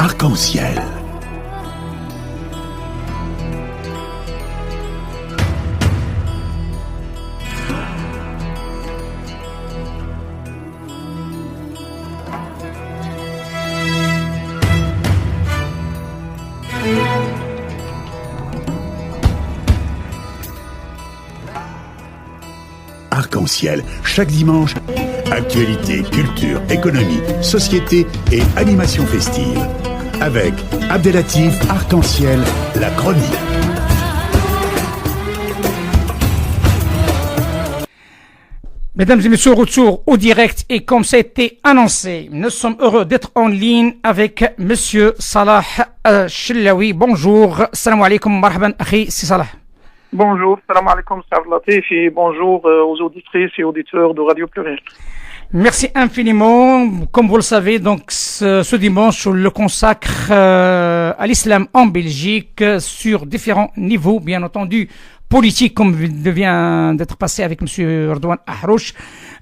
Arc-en-ciel. Arc-en-ciel, chaque dimanche, actualité, culture, économie, société et animation festive. Avec Abdelatif Arc-en-ciel, la chronique. Mesdames et messieurs, retour au direct et comme ça a été annoncé, nous sommes heureux d'être en ligne avec monsieur Salah Chillaoui. Bonjour, salam alaikum, marhaban, akhi, c'est Salah. Bonjour, salam alaikum, Latif, et bonjour aux auditrices et auditeurs de Radio Pluriel. Merci infiniment. Comme vous le savez, donc ce dimanche, on le consacre à l'islam en Belgique sur différents niveaux, bien entendu, politique, comme vient d'être passé avec M. Redouane Ahrouch.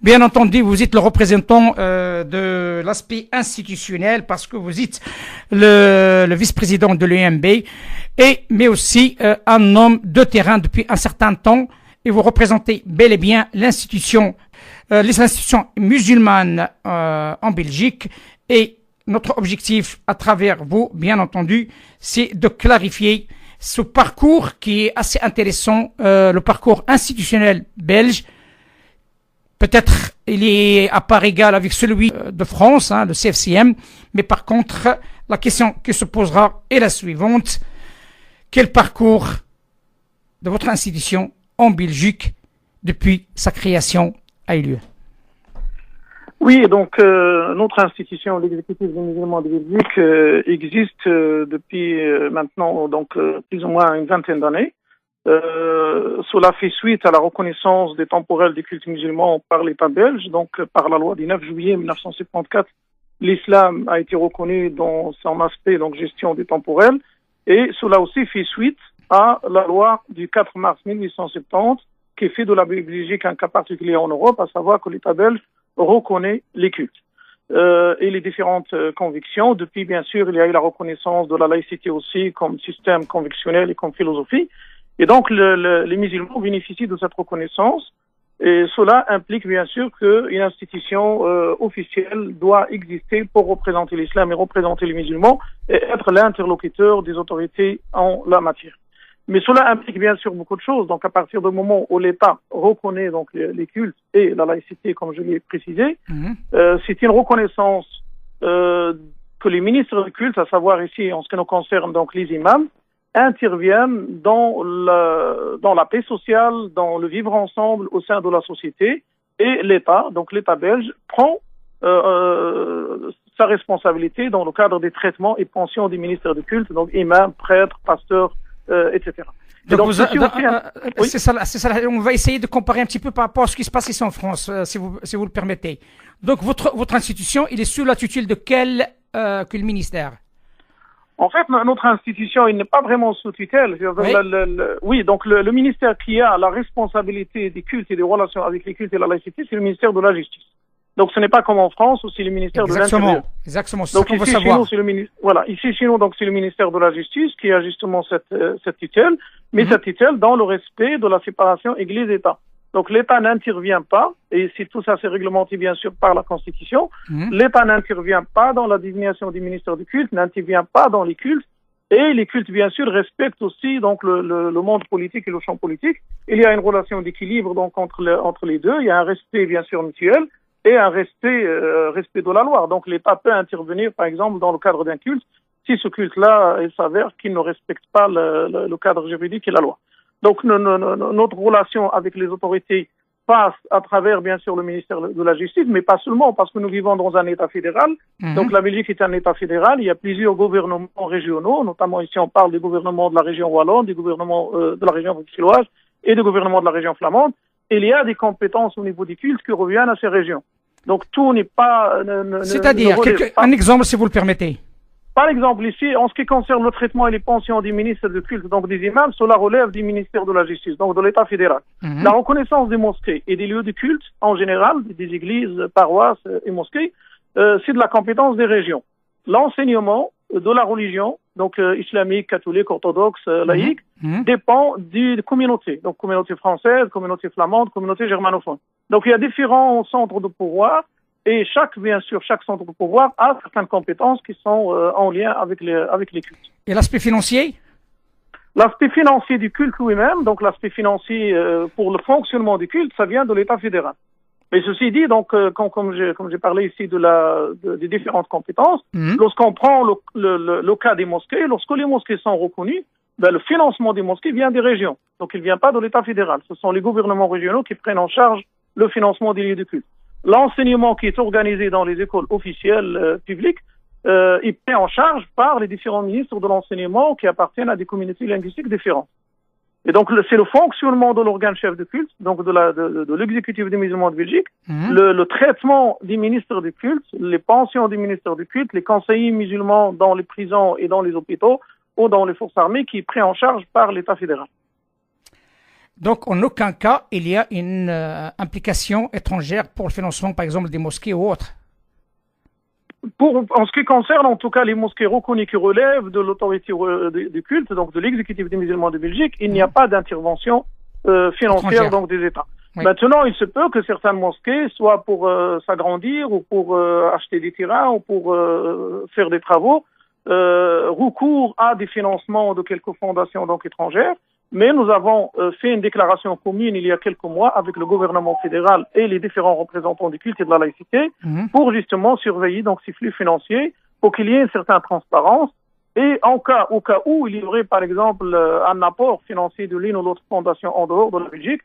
Bien entendu, vous êtes le représentant de l'aspect institutionnel parce que vous êtes le vice-président de l'UMB, mais aussi un homme de terrain depuis un certain temps, et vous représentez bel et bien l'institution, les institutions musulmanes en Belgique, et notre objectif à travers vous, bien entendu, c'est de clarifier ce parcours qui est assez intéressant, le parcours institutionnel belge. Peut-être il est à part égale avec celui de France, le CFCM, mais par contre, la question qui se posera est la suivante. Quel parcours de votre institution en Belgique depuis sa création a eu lieu? Oui, donc notre institution, l'exécutif des musulmans de Belgique, existe depuis maintenant donc plus ou moins une vingtaine d'années. Cela fait suite à la reconnaissance des temporels des cultes musulmans par l'État belge. Donc par la loi du 9 juillet 1974, l'islam a été reconnu dans son aspect donc gestion des temporels, et cela aussi fait suite à la loi du 4 mars 1870 qui fait de la Belgique un cas particulier en Europe, à savoir que l'État belge reconnaît les cultes et les différentes convictions. Depuis, bien sûr, il y a eu la reconnaissance de la laïcité aussi comme système convictionnel et comme philosophie. Et donc, les musulmans bénéficient de cette reconnaissance. Et cela implique, bien sûr, qu'une institution officielle doit exister pour représenter l'islam et représenter les musulmans et être l'interlocuteur des autorités en la matière. Mais cela implique bien sûr beaucoup de choses. Donc, à partir du moment où l'État reconnaît donc les cultes et la laïcité, comme je l'ai précisé, c'est une reconnaissance que les ministres de culte, à savoir ici en ce qui nous concerne donc les imams, interviennent dans la paix sociale, dans le vivre ensemble au sein de la société, et l'État, donc l'État belge, prend sa responsabilité dans le cadre des traitements et pensions des ministres de culte, donc imams, prêtres, pasteurs, etc. Donc c'est ça, on va essayer de comparer un petit peu par rapport à ce qui se passe ici en France, si vous le permettez. Donc votre institution, il est sous la tutelle de quel ministère? En fait, notre institution, il n'est pas vraiment sous tutelle. Oui, donc le ministère qui a la responsabilité des cultes et des relations avec les cultes et la laïcité, c'est le ministère de la Justice. Donc ce n'est pas comme en France où c'est le ministère de l'Intérieur. Exactement, c'est donc ce qu'on veut ici, savoir. Chez nous, ici chez nous, donc c'est le ministère de la Justice qui a justement cette tutelle, mais cette tutelle dans le respect de la séparation Église-État. Donc l'État n'intervient pas, et si tout ça c'est réglementé bien sûr par la Constitution, l'État n'intervient pas dans la désignation des ministères du culte, n'intervient pas dans les cultes, et les cultes bien sûr respectent aussi donc le monde politique et le champ politique. Il y a une relation d'équilibre donc entre les deux, il y a un respect bien sûr mutuel, et un respect de la loi. Donc l'État peut intervenir, par exemple, dans le cadre d'un culte, si ce culte-là, il s'avère qu'il ne respecte pas le cadre juridique et la loi. Donc notre relation avec les autorités passe à travers, bien sûr, le ministère de la Justice, mais pas seulement, parce que nous vivons dans un État fédéral. Donc la Belgique est un État fédéral, il y a plusieurs gouvernements régionaux, notamment ici on parle des gouvernements de la région wallonne, des gouvernements de la région bruxelloise et des gouvernements de la région flamande. Il y a des compétences au niveau des cultes qui reviennent à ces régions. Donc tout n'est pas... C'est-à-dire, un exemple si vous le permettez. Par exemple, ici, en ce qui concerne le traitement et les pensions des ministres de culte, donc des imams, cela relève du ministère de la Justice, donc de l'État fédéral. La reconnaissance des mosquées et des lieux de culte, en général, des églises, paroisses et mosquées, c'est de la compétence des régions. L'enseignement de la religion, donc islamique, catholique, orthodoxe, laïque, dépend des communautés. Donc communauté française, communauté flamande, communauté germanophone. Donc il y a différents centres de pouvoir et bien sûr, chaque centre de pouvoir a certaines compétences qui sont en lien avec les cultes. Et l'aspect financier? L'aspect financier du culte lui-même, donc l'aspect financier pour le fonctionnement du culte, ça vient de l'État fédéral. Mais ceci dit, donc, comme j'ai parlé ici des différentes compétences, lorsqu'on prend le cas des mosquées, lorsque les mosquées sont reconnues, le financement des mosquées vient des régions. Donc, il ne vient pas de l'État fédéral. Ce sont les gouvernements régionaux qui prennent en charge le financement des lieux de culte. L'enseignement qui est organisé dans les écoles officielles publiques, est pris en charge par les différents ministres de l'enseignement qui appartiennent à des communautés linguistiques différentes. Et donc, c'est le fonctionnement de l'organe chef de culte, donc de l'exécutif des musulmans de Belgique, le traitement des ministres du culte, les pensions des ministres du culte, les conseillers musulmans dans les prisons et dans les hôpitaux ou dans les forces armées qui est pris en charge par l'État fédéral. Donc, en aucun cas, il y a une implication étrangère pour le financement, par exemple, des mosquées ou autres. En ce qui concerne en tout cas les mosquées reconnues qui relèvent de l'autorité du culte, donc de l'exécutif des musulmans de Belgique, il n'y a pas d'intervention financière donc des États. Oui. Maintenant, il se peut que certaines mosquées, soit pour s'agrandir ou pour acheter des terrains ou pour faire des travaux, recourent à des financements de quelques fondations donc étrangères. Mais nous avons fait une déclaration commune il y a quelques mois avec le gouvernement fédéral et les différents représentants du culte et de la laïcité pour justement surveiller donc ces flux financiers pour qu'il y ait une certaine transparence. Et au cas où il y aurait par exemple un apport financier de l'une ou l'autre fondation en dehors de la Belgique,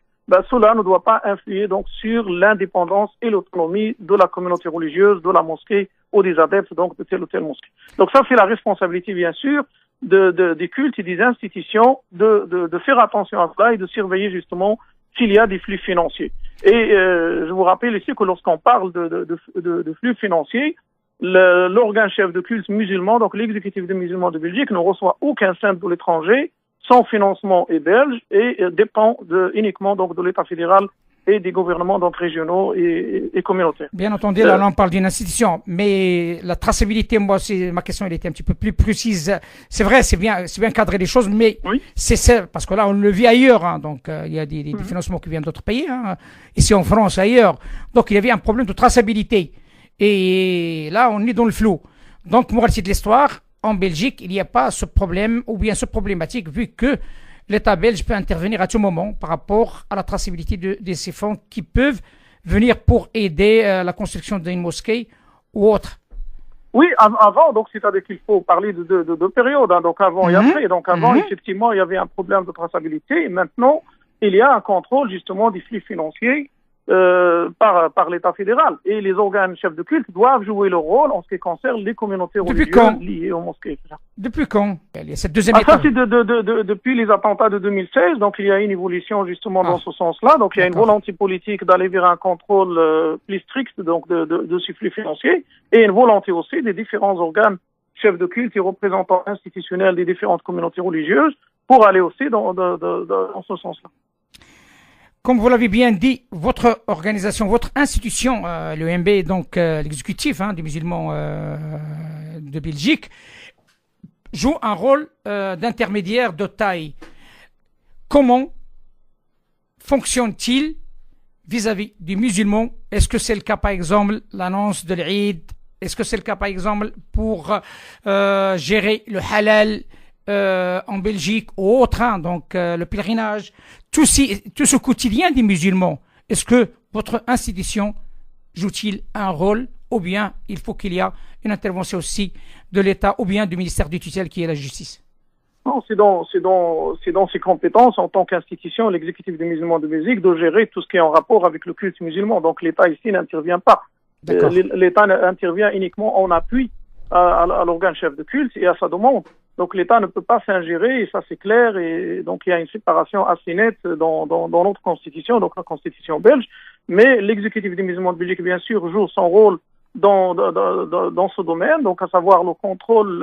cela ne doit pas influer donc sur l'indépendance et l'autonomie de la communauté religieuse, de la mosquée ou des adeptes donc de telle ou telle mosquée. Donc ça c'est la responsabilité bien sûr des cultes et des institutions de faire attention à cela et de surveiller justement s'il y a des flux financiers. Et je vous rappelle ici que lorsqu'on parle de flux financiers, l'organe chef de culte musulman, donc l'exécutif des musulmans de Belgique, ne reçoit aucun centre de l'étranger, son financement est belge et dépend uniquement donc de l'État fédéral et des gouvernements donc régionaux et communautaires. Bien entendu, là on parle d'une institution, mais la traçabilité, moi, ma question elle était un petit peu plus précise. C'est vrai, c'est bien cadrer les choses, mais oui. C'est ça, parce que là on le vit ailleurs, hein, donc il y a des financements qui viennent d'autres pays, hein, ici en France, ailleurs. Donc il y avait un problème de traçabilité, et là on est dans le flou. Donc moralité de l'histoire, en Belgique, il n'y a pas ce problème ou bien ce problématique vu que l'État belge peut intervenir à tout moment par rapport à la traçabilité de ces fonds qui peuvent venir pour aider la construction d'une mosquée ou autre. Oui, avant, donc c'est-à-dire qu'il faut parler de deux périodes, hein, donc avant et après. Donc avant, effectivement, il y avait un problème de traçabilité et maintenant, il y a un contrôle justement des flux financiers par l'État fédéral. Et les organes chefs de culte doivent jouer leur rôle en ce qui concerne les communautés religieuses liées aux mosquées. Depuis quand? Il y a cette deuxième étape. Ça, c'est depuis les attentats de 2016. Donc, il y a une évolution justement dans ce sens-là. Donc, il y a une volonté politique d'aller vers un contrôle plus strict donc de ces flux financiers et une volonté aussi des différents organes chefs de culte et représentants institutionnels des différentes communautés religieuses pour aller aussi dans ce sens-là. Comme vous l'avez bien dit, votre organisation, votre institution, l'EMB, donc l'exécutif des musulmans de Belgique, joue un rôle d'intermédiaire de taille. Comment fonctionne-t-il vis-à-vis des musulmans? Est-ce que c'est le cas, par exemple, l'annonce de l'Eid? Est-ce que c'est le cas, par exemple, pour gérer le halal en Belgique ou autre, hein, donc le pèlerinage, tout ce quotidien des musulmans? Est-ce que votre institution joue-t-il un rôle ou bien il faut qu'il y ait une intervention aussi de l'État ou bien du ministère du tutelle qui est la justice? Non, c'est dans ses compétences en tant qu'institution, l'exécutif des musulmans de Belgique, de gérer tout ce qui est en rapport avec le culte musulman. Donc l'État ici n'intervient pas. L'État intervient uniquement en appui à l'organe chef de culte et à sa demande. Donc l'État ne peut pas s'ingérer, et ça c'est clair, et donc il y a une séparation assez nette dans notre constitution, donc la constitution belge, mais l'exécutif des musulmans de Belgique, bien sûr, joue son rôle dans ce domaine, donc à savoir le contrôle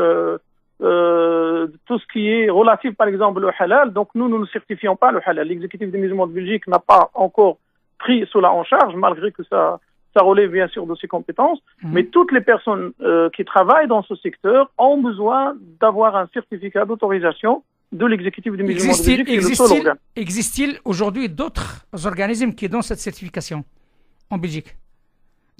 de tout ce qui est relatif, par exemple, au halal. Donc nous ne certifions pas le halal. L'exécutif des musulmans de Belgique n'a pas encore pris cela en charge, malgré que ça ça relève bien sûr de ses compétences, mais toutes les personnes qui travaillent dans ce secteur ont besoin d'avoir un certificat d'autorisation de l'exécutif du musulman de Belgique, qui est le seul organe. Existe-t-il aujourd'hui d'autres organismes qui donnent cette certification en Belgique?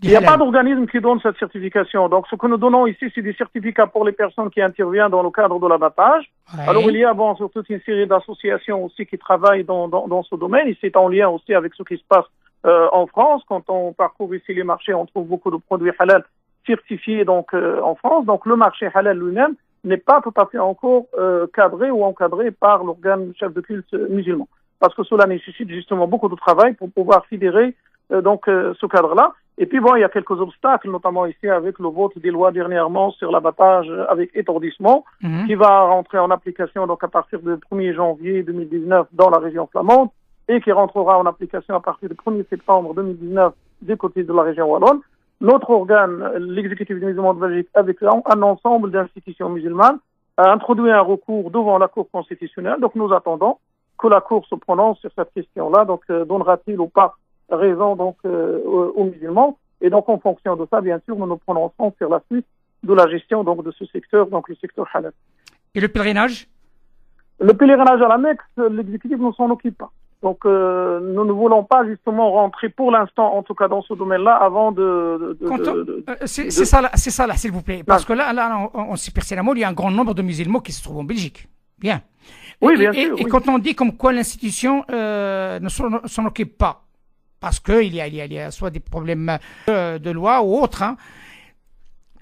Il n'y a pas d'organisme qui donne cette certification. Donc, ce que nous donnons ici, c'est des certificats pour les personnes qui interviennent dans le cadre de l'abattage. Ouais. Alors, il y a sur toute une série d'associations aussi qui travaillent dans ce domaine. Et c'est en lien aussi avec ce qui se passe en France. Quand on parcourt ici les marchés, on trouve beaucoup de produits halal certifiés donc en France. Donc, le marché halal lui-même n'est pas tout à fait encore cadré ou encadré par l'organe chef de culte musulman. Parce que cela nécessite justement beaucoup de travail pour pouvoir fédérer ce cadre-là. Et puis bon, il y a quelques obstacles, notamment ici avec le vote des lois dernièrement sur l'abattage avec étourdissement, qui va rentrer en application donc à partir du 1er janvier 2019 dans la région flamande et qui rentrera en application à partir du 1er septembre 2019 du côté de la région wallonne. Notre organe, l'exécutif du musulman de Belgique, avec un ensemble d'institutions musulmanes, a introduit un recours devant la Cour constitutionnelle. Donc nous attendons que la Cour se prononce sur cette question-là. Donc donnera-t-il ou pas raison donc aux musulmans, et donc en fonction de ça, bien sûr, nous nous prononcerons sur la suite de la gestion donc de ce secteur, donc le secteur halal. Et le pèlerinage? Le pèlerinage à la Mecque, l'exécutif ne s'en occupe pas. Donc nous ne voulons pas justement rentrer pour l'instant, en tout cas dans ce domaine-là, avant c'est ça là, s'il vous plaît, parce que là on sait pertinemment il y a un grand nombre de musulmans qui se trouvent en Belgique. Bien. Oui, bien sûr. Et quand on dit comme quoi l'institution ne s'en occupe pas, parce qu'il y a soit des problèmes de loi ou autres, hein.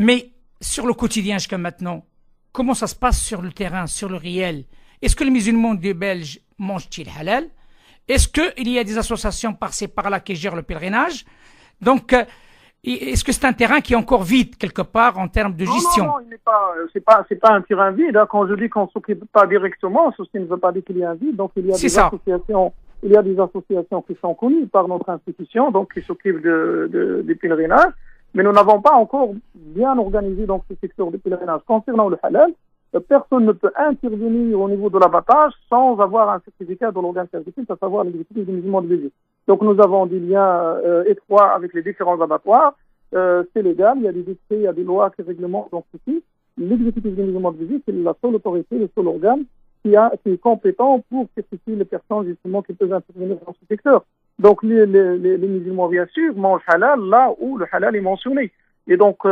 Mais sur le quotidien jusqu'à maintenant, comment ça se passe sur le terrain, sur le réel? Est-ce que les musulmans des Belges mangent-ils halal? Est-ce qu'il y a des associations par-ci par-là qui gèrent le pèlerinage? Donc, est-ce que c'est un terrain qui est encore vide quelque part en termes de gestion? Non, il n'est pas. C'est pas un terrain vide. Hein. Quand je dis qu'on ne s'occupe pas directement, ceci ne veut pas dire qu'il y a un vide. Donc, il y a des associations. Il y a des associations qui sont connues par notre institution, donc qui s'occupent des pèlerinages, mais nous n'avons pas encore bien organisé donc ce secteur de pèlerinage. Concernant le halal, personne ne peut intervenir au niveau de l'abattage sans avoir un certificat de l'organe certifié, à savoir l'exécutif du musulman de Belgique. Donc nous avons des liens étroits avec les différents abattoirs. C'est légal, il y a des décrets, il y a des lois qui réglementent donc ceci. L'exécutif du musulman de Belgique, c'est la seule autorité, le seul organe qui est compétent pour certifier les personnes justement qui peuvent intervenir dans ce secteur. Donc les musulmans bien sûr mangent halal là où le halal est mentionné. Et donc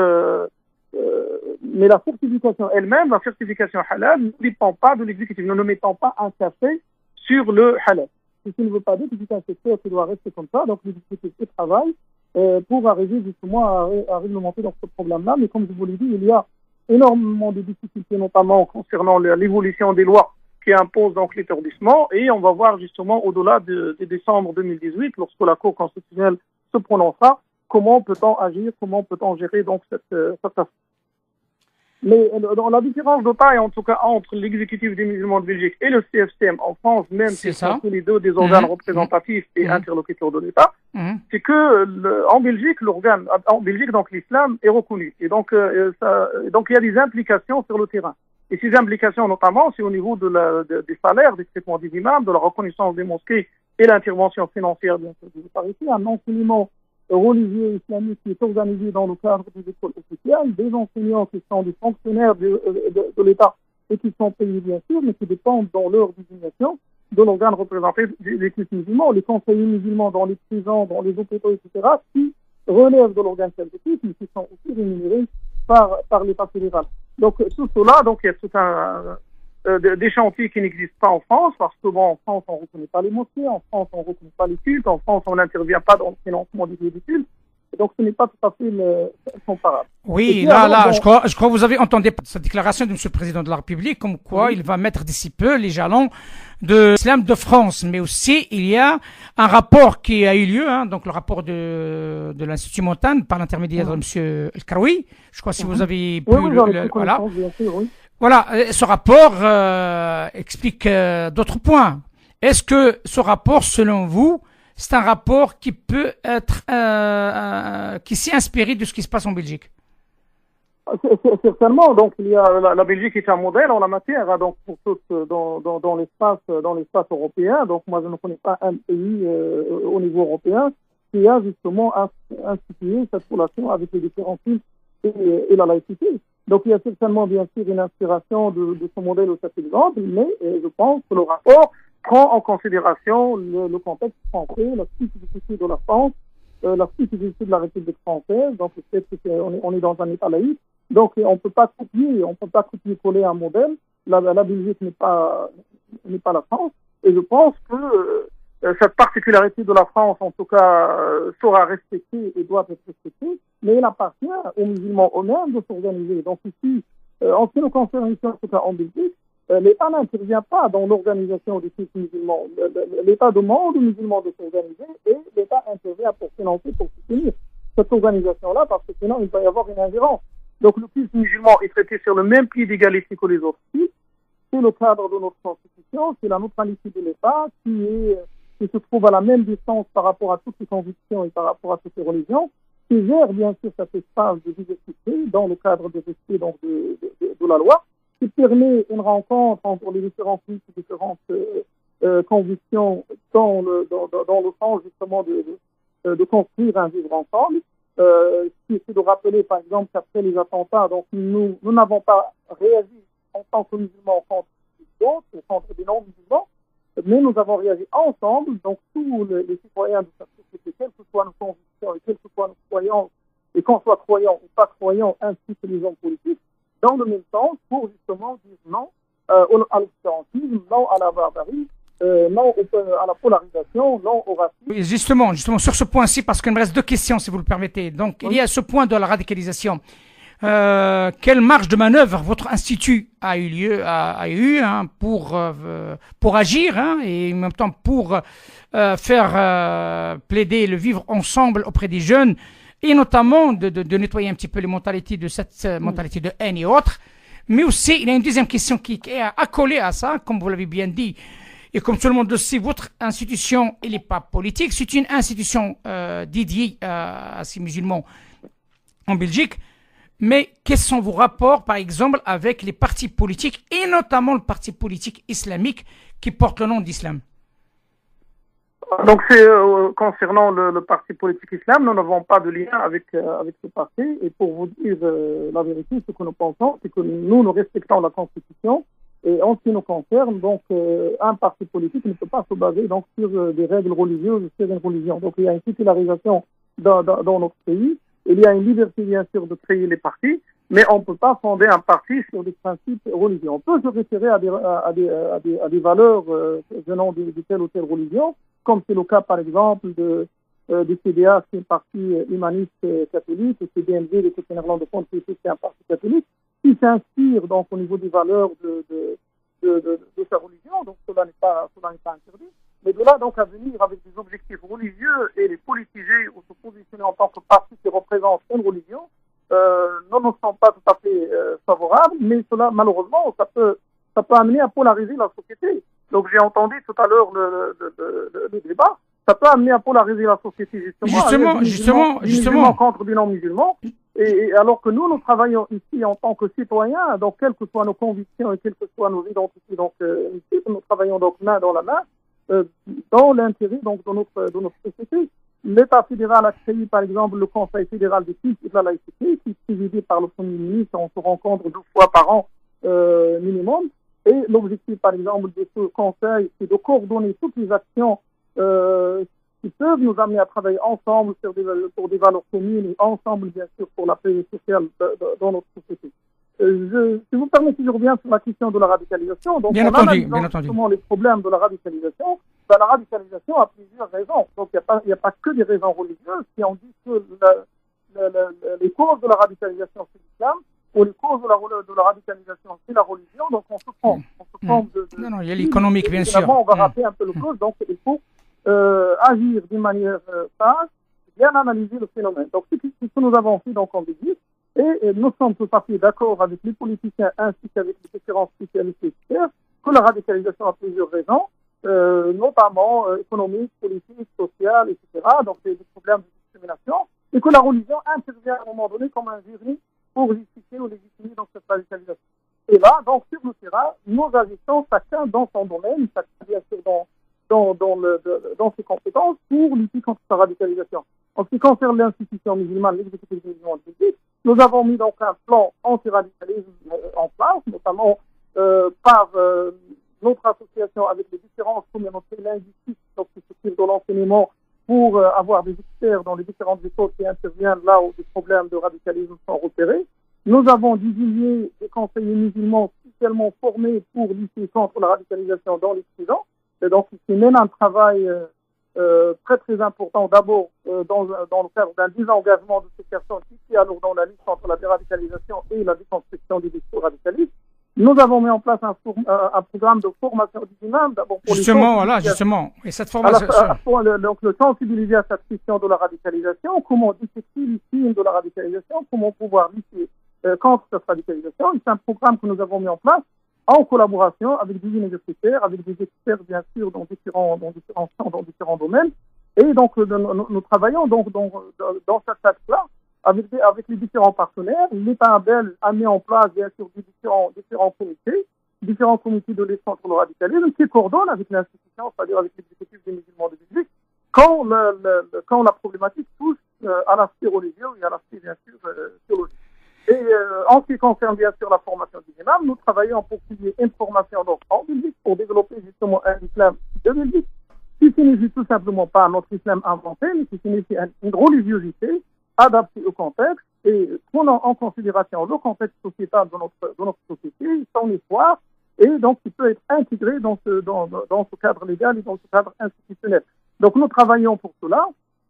mais la certification elle-même, la certification halal ne dépend pas de l'exécutif. Nous ne mettons pas un café sur le halal. Ce qui ne veut pas dire que c'est un secteur qui doit rester comme ça. Donc l'exécutif travaille pour arriver justement à réglementer dans ce problème-là. Mais comme je vous l'ai dit, il y a énormément de difficultés, notamment concernant l'évolution des lois qui impose donc l'étourdissement, et on va voir justement au-delà de décembre 2018, lorsque la Cour constitutionnelle se prononcera, comment peut-on agir, comment peut-on gérer donc cette affaire. Mais dans la différence de taille, en tout cas, entre l'exécutif des musulmans de Belgique et le CFCM en France, même si sont tous les deux des organes représentatifs et interlocuteurs de l'État, c'est que en Belgique, donc l'islam est reconnu. Et donc il y a des implications sur le terrain. Et ces implications, notamment, c'est au niveau des salaires, des traitements des imams, de la reconnaissance des mosquées et l'intervention financière, bien sûr, par ici, un enseignement religieux islamique qui est organisé dans le cadre des écoles officielles, des enseignants qui sont des fonctionnaires de l'État et qui sont payés, bien sûr, mais qui dépendent dans leur désignation de l'organe représenté des cultes musulmans, les conseillers musulmans dans les prisons, dans les hôpitaux, etc., qui relèvent de l'organe certifié, mais qui sont aussi rémunérés par l'État fédéral. Donc tout cela, donc il y a tout des chantiers qui n'existent pas en France, parce que bon, en France on ne reconnaît pas les mosquées, en France on ne reconnaît pas les cultes, en France on n'intervient pas dans le financement des cultes, donc ce n'est pas tout à fait comparable. Oui, puis, là, je crois que vous avez entendu cette déclaration de M. le Président de la République, comme quoi il va mettre d'ici peu les jalons de l'islam de France, mais aussi il y a un rapport qui a eu lieu, hein, donc le rapport de l'Institut Montaigne par l'intermédiaire de M. El Karoui. Je crois si vous avez pu voilà. Bien sûr, oui. Voilà, ce rapport explique d'autres points. Est-ce que ce rapport, selon vous, c'est un rapport qui peut être qui s'est inspiré de ce qui se passe en Belgique? Certainement. Donc il y a la Belgique est un modèle en la matière, hein, donc pour tous dans l'espace européen. Donc moi je ne connais pas un pays au niveau européen qui a justement institué cette relation avec les différents cultes et la laïcité. Donc il y a certainement bien sûr une inspiration de ce modèle ou cet exemple, mais je pense que le rapport prend en considération le contexte français, la spécificité de la France, la spécificité de la République française, donc le fait qu'on est dans un État laïque. Donc on ne peut pas copier-coller un modèle. La Belgique n'est pas la France. Et je pense que cette particularité de la France, en tout cas, sera respectée et doit être respectée, mais il appartient aux musulmans eux-mêmes de s'organiser. Donc ici, en ce qui nous concerne ici, en tout cas en Belgique, l'État n'intervient pas dans l'organisation des cultes musulmans. L'État demande aux musulmans de s'organiser et l'État intervient pour financer, pour soutenir cette organisation-là, parce que sinon il va y avoir une ingérence. Donc le culte musulman est traité sur le même pied d'égalité que les autres cultes. C'est le cadre de notre constitution, c'est la neutralité de l'État qui se trouve à la même distance par rapport à toutes les convictions et par rapport à toutes les religions, qui gère bien sûr cet espace de diversité dans le cadre de respect donc, de la loi, qui permet une rencontre entre les différents cultes, les différentes convictions dans le sens justement de construire un vivre ensemble. C'est de rappeler par exemple qu'après les attentats, donc nous n'avons pas réagi en tant que musulmans contre d'autres, contre des non-musulmans, mais nous avons réagi ensemble, donc tous les citoyens de cette société, quelles que soient nos convictions et quelles que soient nos croyances, et qu'on soit croyants ou pas croyants, ainsi que les hommes politiques, dans le même sens, pour justement dire non à l'obscurantisme, non à la barbarie, non à la polarisation, non au racisme. Oui, justement, sur ce point-ci, parce qu'il me reste deux questions, si vous le permettez. Donc, oui. Il y a ce point de la radicalisation. Quelle marge de manœuvre votre institut a eu pour agir et en même temps pour faire plaider le vivre ensemble auprès des jeunes et notamment de nettoyer un petit peu les mentalités de cette mentalité de haine et autres. Mais aussi, il y a une deuxième question qui est accolée à ça, comme vous l'avez bien dit, et comme tout le monde le sait, votre institution, elle n'est pas politique, c'est une institution dédiée à ces musulmans en Belgique. Mais quels sont vos rapports, par exemple, avec les partis politiques, et notamment le parti politique islamique qui porte le nom d'islam? Donc, c'est concernant le parti politique islam, nous n'avons pas de lien avec ce parti. Et pour vous dire la vérité, ce que nous pensons, c'est que nous respectons la Constitution. Et en ce qui nous concerne, donc, un parti politique ne peut pas se baser donc, sur des règles religieuses, sur une religion. Donc, il y a une sécularisation dans notre pays. Il y a une liberté, bien sûr, de créer les partis, mais on ne peut pas fonder un parti sur des principes religieux. On peut se référer à des valeurs venant de telle ou telle religion, comme c'est le cas, par exemple, du CDA, qui est un parti humaniste catholique, et CDMV, le côté néerlandophone, qui est un parti catholique, qui s'inspire donc au niveau des valeurs de sa religion. Donc cela n'est pas interdit. Mais de là donc à venir avec des objectifs religieux et les politiser ou se positionner en tant que parti qui représente une religion, nous ne sommes pas tout à fait favorables, mais cela malheureusement ça peut amener à polariser la société. Donc j'ai entendu tout à l'heure le débat, ça peut amener à polariser la société justement contre des non-musulmans. Et alors que nous travaillons ici en tant que citoyens, donc quelles que soient nos convictions et quelles que soient nos identités, donc ici nous travaillons donc main dans la main. Dans l'intérêt donc de notre société. L'État fédéral a créé par exemple le Conseil fédéral des cultes et de la laïcité qui est présidé par le Premier ministre. On se rencontre 2 fois par an minimum. Et l'objectif par exemple de ce conseil, c'est de coordonner toutes les actions qui peuvent nous amener à travailler ensemble pour des valeurs communes et ensemble bien sûr pour la paix sociale dans notre société. Si vous permettez, je reviens sur la question de la radicalisation. Donc, bien entendu. Justement les problèmes de la radicalisation. La radicalisation a plusieurs raisons. Donc, il n'y a pas que des raisons religieuses. Si on dit que les causes de la radicalisation, c'est l'islam, ou les causes de la radicalisation, c'est la religion, donc on se trompe. Non, il y a l'économique, bien sûr. On va rappeler un peu le cause. Donc, il faut agir d'une manière sage, bien analyser le phénomène. Donc, c'est ce que nous avons fait donc en Belgique. Et nous sommes tout à fait d'accord avec les politiciens ainsi qu'avec les différents spécialistes experts que la radicalisation a plusieurs raisons, notamment économiques, politiques, sociales, etc. Donc des problèmes de discrimination, et que la religion intervient à un moment donné comme un vernis pour justifier ou légitimer donc cette radicalisation. Et là, donc sur le terrain, nous agissons chacun dans son domaine, chacun bien sûr dans ses compétences pour lutter contre sa radicalisation. En ce qui concerne l'institution musulmane, l'exécutif musulman de Belgique, nous avons mis donc un plan antiradicalisme en place, notamment par notre association avec les différentes communautés linguistiques donc, qui s'occupent de l'enseignement pour avoir des experts dans les différentes écoles qui interviennent là où des problèmes de radicalisme sont repérés. Nous avons désigné des conseillers musulmans spécialement formés pour lutter contre la radicalisation dans les prisons. Et donc, ils mènent un travail très très important, d'abord dans le cadre d'un désengagement de ces personnes ici alors dans la lutte contre la déradicalisation et la déconstruction des discours radicalistes. Nous avons mis en place un programme de formation des imams, d'abord pour justement. Et cette formation... donc, le sensibiliser à cette question de la radicalisation, comment détecter les signes de la radicalisation, comment pouvoir lutter contre cette radicalisation. C'est un programme que nous avons mis en place en collaboration avec des universitaires, avec des experts, bien sûr, dans différents champs, dans différents domaines. Et donc, nous travaillons donc dans cette axe-là avec les différents partenaires. L'État belge a mis en place, bien sûr, différents comités de lutte contre le radicalisme qui coordonnent avec l'institution, c'est-à-dire avec l'exécutif des musulmans de Belgique, quand la problématique touche à l'aspect religieux et à l'aspect, bien sûr, théologique. Et en ce qui concerne bien sûr la formation des imams, nous travaillons pour qu'il y ait une formation donc, en Belgique pour développer justement un islam de Belgique qui signifie tout simplement pas notre islam inventé, mais qui signifie une religiosité adaptée au contexte et prenant en considération le contexte sociétal de notre société, son histoire, et donc qui peut être intégré dans ce cadre légal et dans ce cadre institutionnel. Donc nous travaillons pour cela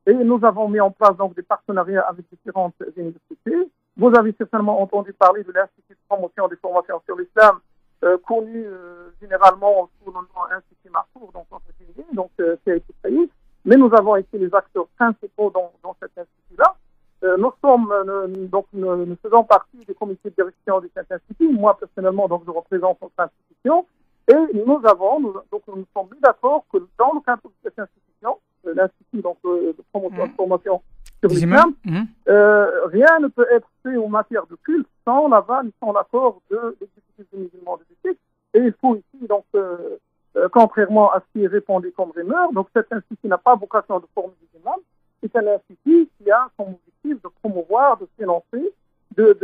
et nous avons mis en place donc des partenariats avec différentes universités. Vous avez certainement entendu parler de l'Institut de promotion des formations sur l'islam, connu généralement sous le nom Institut Marfour, donc qui a été créé. Mais nous avons été les acteurs principaux dans cet institut-là. Nous faisons partie des comités de direction de cet institut. Moi, personnellement, donc, je représente notre institution. Et nous sommes mis d'accord que dans le cadre de cette institution, l'Institut de promotion de formation sur l'islam, rien ne peut être fait en matière de culte sans l'aval et sans l'accord de l'exécutif des musulmans de Belgique. Et il faut ici, donc, contrairement à ce qui est répandu comme rumeur, donc cet institut n'a pas vocation de former des imams. C'est un institut qui a comme objectif de promouvoir, de financer, de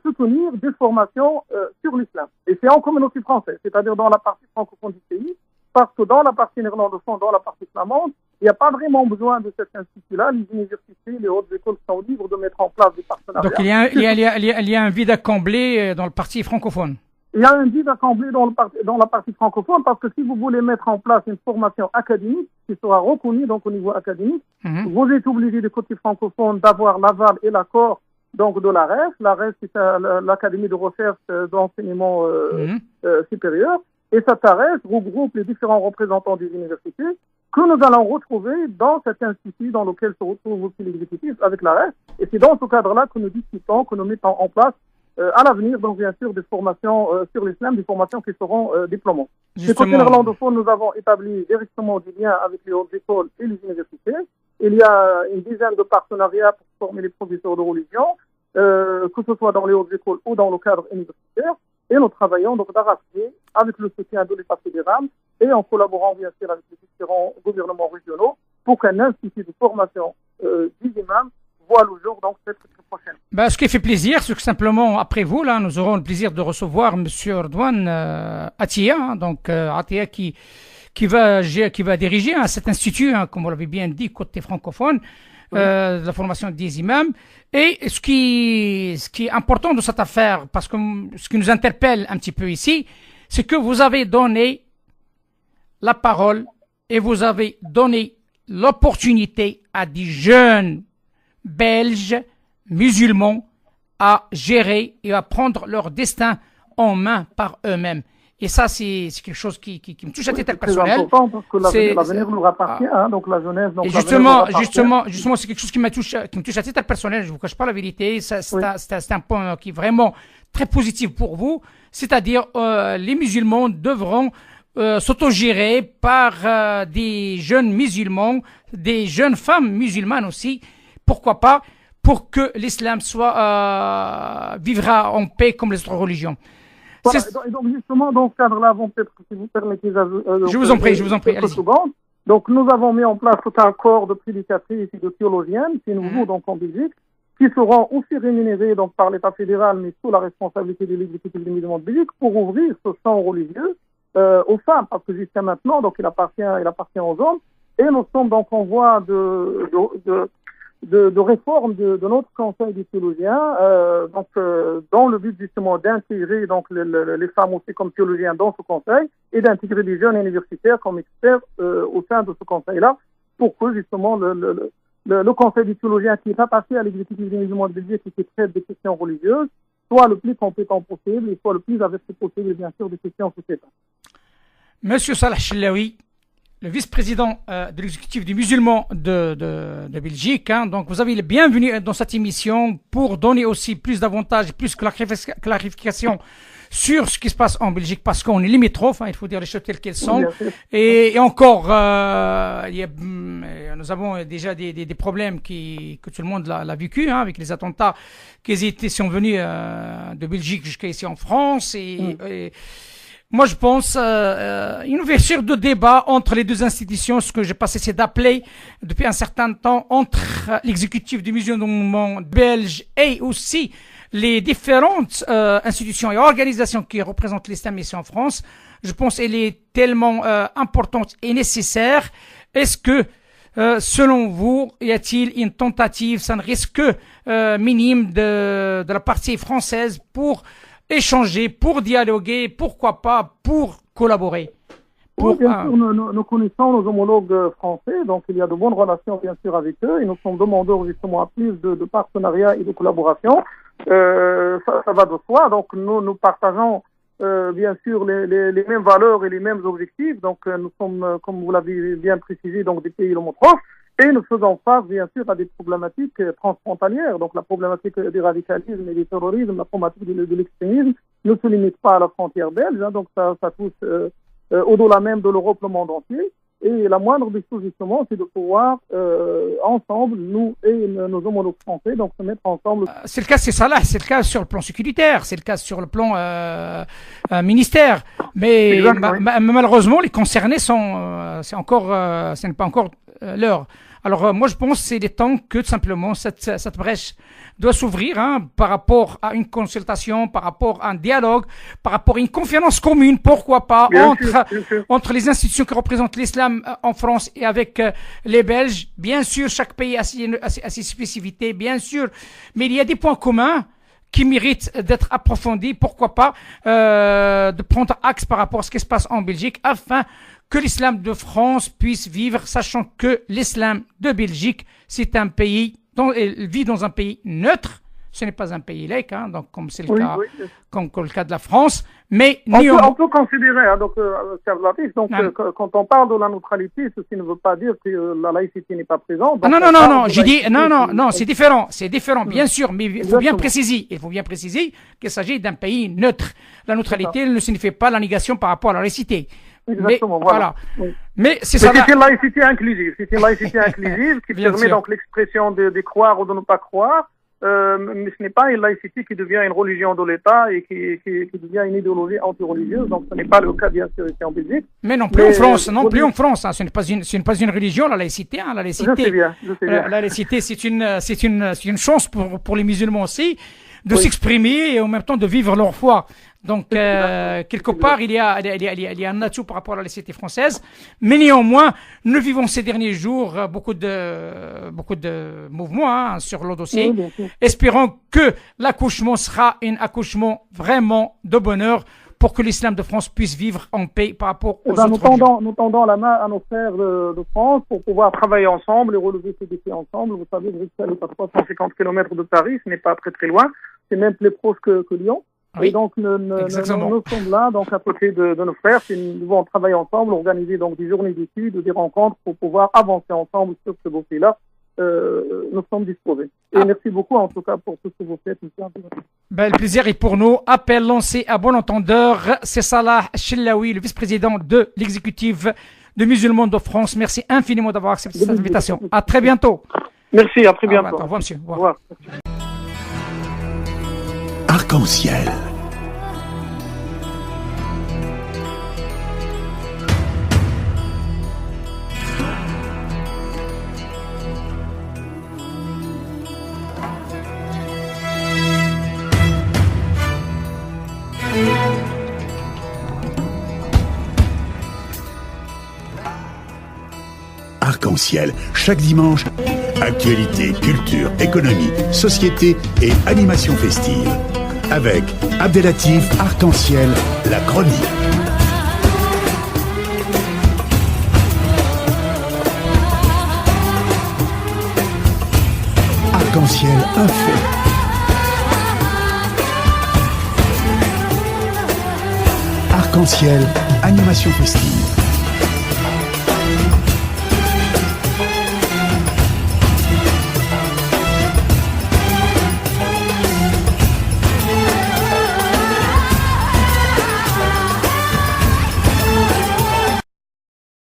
soutenir des formations sur l'islam. Et c'est en communauté française, c'est-à-dire dans la partie francophone du pays, parce que dans la partie néerlandophone, dans la partie flamande, il n'y a pas vraiment besoin de cet institut-là. Les universités, les hautes écoles sont libres de mettre en place des partenariats. Donc il y a un vide à combler dans le parti francophone. Il y a un vide à combler dans la partie francophone parce que si vous voulez mettre en place une formation académique qui sera reconnue donc au niveau académique, vous êtes obligé du côté francophone d'avoir l'aval et l'accord donc de l'ARES. l'ARES c'est l'Académie de recherche d'enseignement supérieur. Et cette ARES regroupe les différents représentants des universités que nous allons retrouver dans cet institut dans lequel se retrouve aussi l'exécutif avec l'ARES. Et c'est dans ce cadre-là que nous discutons, que nous mettons en place à l'avenir, donc bien sûr, des formations sur l'islam, des formations qui seront diplômantes. Du côté néerlandophone, nous avons établi directement des liens avec les hautes écoles et les universités. Il y a une dizaine de partenariats pour former les professeurs de religion, que ce soit dans les hautes écoles ou dans le cadre universitaire. Et nous travaillons donc d'arrache-pied avec le soutien de l'État fédéral et en collaborant bien sûr avec les différents gouvernements régionaux pour qu'un institut de formation des imams voit le jour donc cette prochaine. Ce qui fait plaisir, c'est que simplement après vous, là, nous aurons le plaisir de recevoir M. Redouane Attia, Attia qui va diriger cet institut, comme vous l'avez bien dit, côté francophone. De la formation des imams. Et ce qui est important de cette affaire, parce que ce qui nous interpelle un petit peu ici, c'est que vous avez donné la parole et vous avez donné l'opportunité à des jeunes Belges, musulmans, à gérer et à prendre leur destin en main par eux-mêmes. Et ça, c'est quelque chose qui me touche à titre personnel. C'est important parce que l'avenir nous appartient, donc la jeunesse. Donc et justement, c'est quelque chose qui me touche à titre personnel. Je vous cache pas la vérité. C'est un point qui est vraiment très positif pour vous. C'est-à-dire, les musulmans devront s'autogérer par des jeunes musulmans, des jeunes femmes musulmanes aussi. Pourquoi pas, pour que l'islam vivra en paix comme les autres religions. Voilà. Et donc justement, dans ce cadre-là, peut-être, si vous permettez, je vous en prie, allez-y. Donc nous avons mis en place tout un corps de prédicatrices et de théologiennes, qui nouveau donc en Belgique, qui seront aussi rémunérés donc par l'État fédéral, mais sous la responsabilité de l'exécutif du musulman de Belgique, pour ouvrir ce champ religieux aux femmes, parce que jusqu'à maintenant, donc il appartient aux hommes, et nous sommes donc en voie de réforme de notre conseil des théologiens, dans le but justement d'intégrer donc les femmes aussi comme théologiens dans ce conseil et d'intégrer des jeunes universitaires comme experts au sein de ce conseil-là, pour que justement le conseil des théologiens qui est attaché à l'exécutif des musulmans de Belgique et qui traite des questions religieuses soit le plus compétent possible et soit le plus averti possible, bien sûr, des questions sociétales. Monsieur Salah Chillaoui, le vice-président de l'exécutif des musulmans de Belgique. Donc, vous avez le bienvenu dans cette émission pour donner aussi plus d'avantages, plus clarification sur ce qui se passe en Belgique, parce qu'on est limitrophe, il faut dire les choses telles qu'elles sont. Et encore, nous avons déjà des problèmes que tout le monde l'a vécu, avec les attentats qui sont venus de Belgique jusqu'à ici en France. Et moi, je pense une ouverture de débat entre les deux institutions. Ce que j'ai passé, c'est d'appeler depuis un certain temps entre l'exécutif du musulman belge et aussi les différentes institutions et organisations qui représentent l'islam ici en France. Je pense qu'elle est tellement importante et nécessaire. Est-ce que, selon vous, y a-t-il une tentative, ça ne risque que minime de la partie française pour échanger, pour dialoguer, pourquoi pas, pour collaborer? Oui, bien sûr, nous connaissons nos homologues français, donc il y a de bonnes relations bien sûr avec eux et nous sommes demandeurs justement à plus de partenariat et de collaboration. Ça va de soi, donc nous partageons bien sûr les mêmes valeurs et les mêmes objectifs, donc nous sommes, comme vous l'avez bien précisé, donc des pays limitrophes. Et nous faisons face, bien sûr, à des problématiques transfrontalières. Donc, la problématique du radicalisme et du terrorisme, la problématique de l'extrémisme ne se limite pas à la frontière belge. Donc, ça touche au-delà même de l'Europe, le monde entier. Et la moindre des choses, justement, c'est de pouvoir, ensemble, nous et nos homologues français, donc se mettre ensemble. C'est le cas, c'est ça là. C'est le cas sur le plan sécuritaire. C'est le cas sur le plan ministère. Mais malheureusement, les concernés sont, ce n'est pas encore l'heure. Alors, moi, je pense que c'est des temps que, tout simplement, cette brèche doit s'ouvrir par rapport à une consultation, par rapport à un dialogue, par rapport à une conférence commune, pourquoi pas, entre les institutions qui représentent l'islam en France et avec les Belges. Bien sûr, chaque pays a ses spécificités, bien sûr, mais il y a des points communs qui méritent d'être approfondis, pourquoi pas, de prendre axe par rapport à ce qui se passe en Belgique, afin que l'islam de France puisse vivre, sachant que l'islam de Belgique, c'est un pays, elle vit dans un pays neutre. Ce n'est pas un pays laïque, donc comme c'est le cas, comme le cas de la France. Mais on peut considérer, cher Latif, quand on parle de la neutralité, ceci ne veut pas dire que la laïcité n'est pas présente. Non, j'ai dit, non, c'est différent, bien sûr, mais il faut bien préciser qu'il s'agit d'un pays neutre. La neutralité ne signifie pas la négation par rapport à la laïcité. Exactement, voilà. Mais c'est ça. C'est une laïcité inclusive. C'est une laïcité inclusive qui permet donc l'expression de croire ou de ne pas croire. Mais ce n'est pas une laïcité qui devient une religion de l'État et qui devient une idéologie anti-religieuse. Donc ce n'est pas le cas bien sûr ici en Belgique. Mais non plus en France, Ce n'est pas une religion, la laïcité. La laïcité, je sais bien. La laïcité, c'est une chance pour les musulmans aussi de s'exprimer et en même temps de vivre leur foi. Donc, quelque part, il y a un atout par rapport à la laïcité française. Mais néanmoins, nous vivons ces derniers jours beaucoup de mouvements sur le dossier. Espérons que l'accouchement sera un accouchement vraiment de bonheur pour que l'islam de France puisse vivre en paix par rapport aux autres religions. Nous tendons la main à nos frères de France pour pouvoir travailler ensemble et relever ces défis ensemble. Vous savez, Bruxelles est à 350 km de Paris, ce n'est pas très très loin. C'est même plus proche que Lyon. Oui, et donc, nous sommes là, donc, à côté de nos frères. Nous devons travailler ensemble, organiser donc des journées d'études, des rencontres pour pouvoir avancer ensemble sur ce dossier-là. Nous sommes disposés. Et merci beaucoup, en tout cas, pour tout ce que vous faites. Le plaisir est pour nous. Appel lancé à bon entendeur. C'est Salah Chillaoui, le vice-président de l'exécutif de Musulmans de France. Merci infiniment d'avoir accepté cette invitation. À très bientôt. Merci, à très bientôt. Au revoir, monsieur. Au revoir. Arc-en-ciel. Arc-en-Ciel, chaque dimanche, actualité, culture, économie, société et animation festive. Avec Abdelatif Arc-en-Ciel, la chronique. Arc-en-Ciel, un fait. Arc-en-Ciel, animation festive.